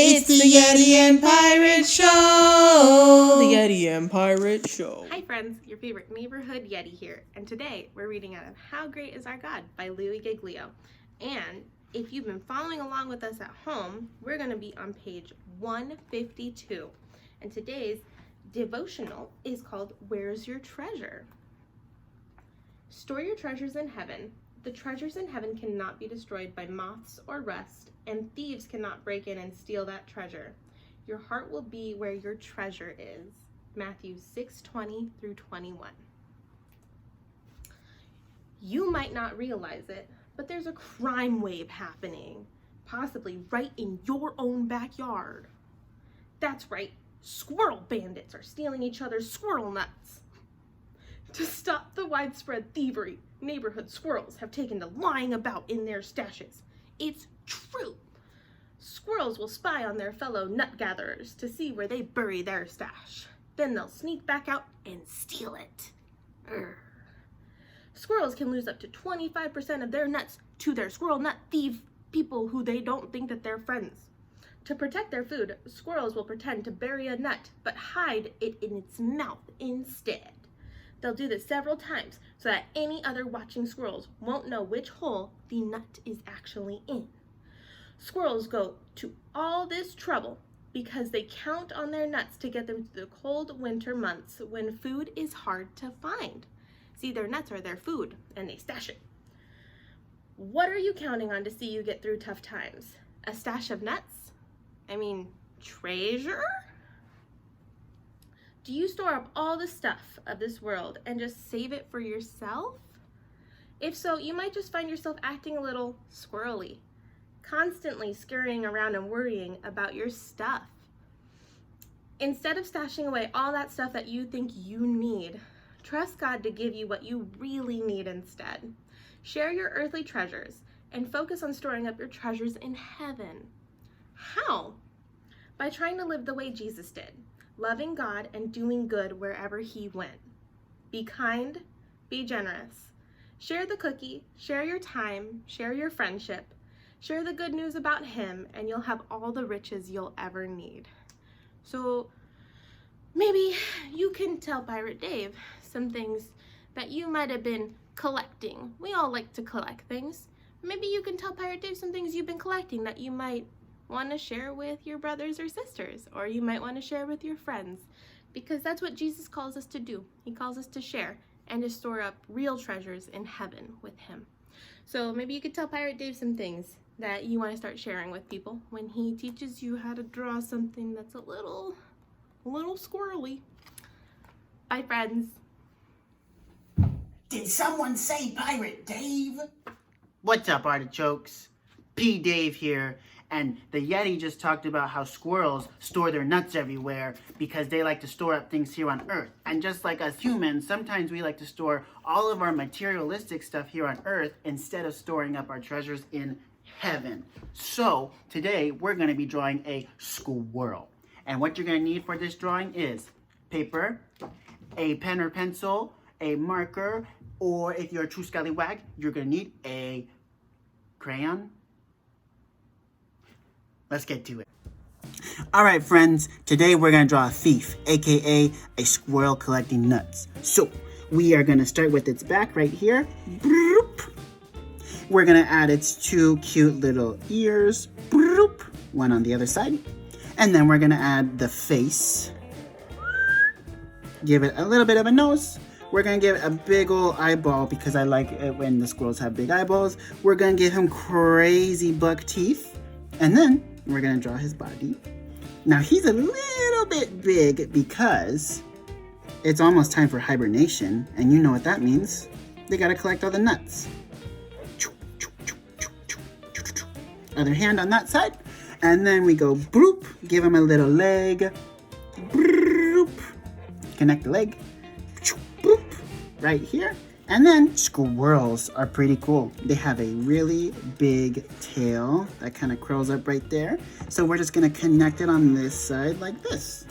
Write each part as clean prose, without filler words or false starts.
It's the Yeti and Pirate Show! The Yeti and Pirate Show. Hi friends, your favorite neighborhood Yeti here, and today we're reading out of How Great Is Our God by Louis Giglio. And if you've been following along with us at home, we're going to be on page 152. And today's devotional is called Where's Your Treasure? Store your treasures in heaven. The treasures in heaven cannot be destroyed by moths or rust, and thieves cannot break in and steal that treasure. Your heart will be where your treasure is. Matthew 6:20 through 21. You might not realize it, but there's a crime wave happening, possibly right in your own backyard. That's right, squirrel bandits are stealing each other's squirrel nuts. To stop the widespread thievery, neighborhood squirrels have taken to lying about in their stashes. It's true. Squirrels will spy on their fellow nut gatherers to see where they bury their stash. Then they'll sneak back out and steal it. Urgh. Squirrels can lose up to 25% of their nuts to their squirrel nut thief people who they don't think that they're friends. To protect their food, squirrels will pretend to bury a nut but hide it in its mouth instead. They'll do this several times so that any other watching squirrels won't know which hole the nut is actually in. Squirrels go to all this trouble because they count on their nuts to get them through the cold winter months when food is hard to find. See, their nuts are their food and they stash it. What are you counting on to see you get through tough times? A stash of nuts? Treasure? Do you store up all the stuff of this world and just save it for yourself? If so, you might just find yourself acting a little squirrely, constantly scurrying around and worrying about your stuff. Instead of stashing away all that stuff that you think you need, trust God to give you what you really need instead. Share your earthly treasures and focus on storing up your treasures in heaven. How? By trying to live the way Jesus did, loving God and doing good wherever he went. Be kind, be generous. Share the cookie, share your time, share your friendship, share the good news about him, and you'll have all the riches you'll ever need. So maybe you can tell Pirate Dave some things that you might have been collecting. We all like to collect things. Maybe you can tell Pirate Dave some things you've been collecting that you might want to share with your brothers or sisters, or you might want to share with your friends, because that's what Jesus calls us to do. He calls us to share and to store up real treasures in heaven with him. So maybe you could tell Pirate Dave some things that you want to start sharing with people when he teaches you how to draw something that's a little squirrely. Bye, friends. Did someone say Pirate Dave? What's up, artichokes? P. Dave here, and the Yeti just talked about how squirrels store their nuts everywhere because they like to store up things here on Earth. And just like us humans, sometimes we like to store all of our materialistic stuff here on Earth instead of storing up our treasures in heaven. So today we're going to be drawing a squirrel. And what you're going to need for this drawing is paper, a pen or pencil, a marker, or if you're a true scallywag, you're going to need a crayon. Let's get to it. All right, friends. Today we're going to draw a thief, aka a squirrel collecting nuts. So we are going to start with its back right here. We're going to add its two cute little ears. One on the other side. And then we're going to add the face. Give it a little bit of a nose. We're going to give it a big old eyeball because I like it when the squirrels have big eyeballs. We're going to give him crazy buck teeth. And then we're going to draw his body. Now he's a little bit big because it's almost time for hibernation. And you know what that means. They got to collect all the nuts. Other hand on that side. And then we go broop. Give him a little leg. Broop. Connect the leg. Boop, right here. And then squirrels are pretty cool. They have a really big tail that kind of curls up right there. So we're just gonna connect it on this side like this.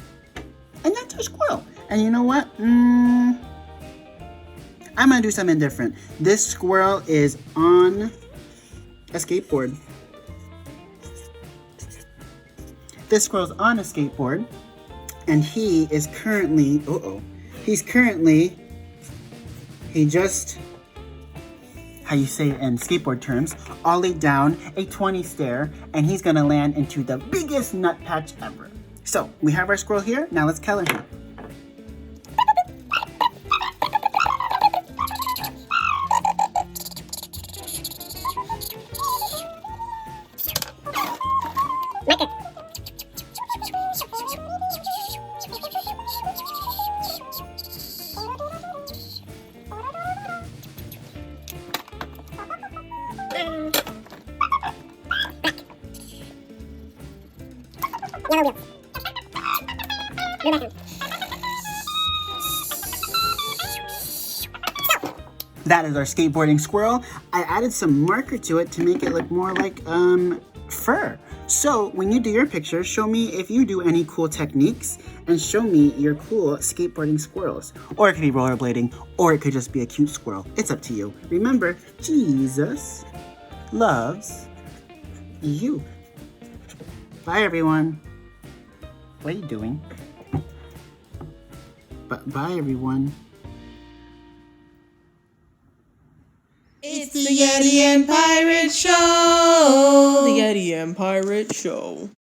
And that's our squirrel. And you know what? I'm gonna do something different. This squirrel is on a skateboard. This squirrel's on a skateboard, and he is currently, he just, how you say it in skateboard terms, ollied down a 20 stair, and he's gonna land into the biggest nut patch ever. So, we have our squirrel here, now let's color him. That is our skateboarding squirrel. I added some marker to it to make it look more like fur. So when you do your picture, show me if you do any cool techniques and show me your cool skateboarding squirrels. Or it could be rollerblading, or it could just be a cute squirrel. It's up to you. Remember, Jesus loves you. Bye, everyone. What are you doing? Bye, everyone. It's the Yeti and Pirate Show! The Yeti and Pirate Show.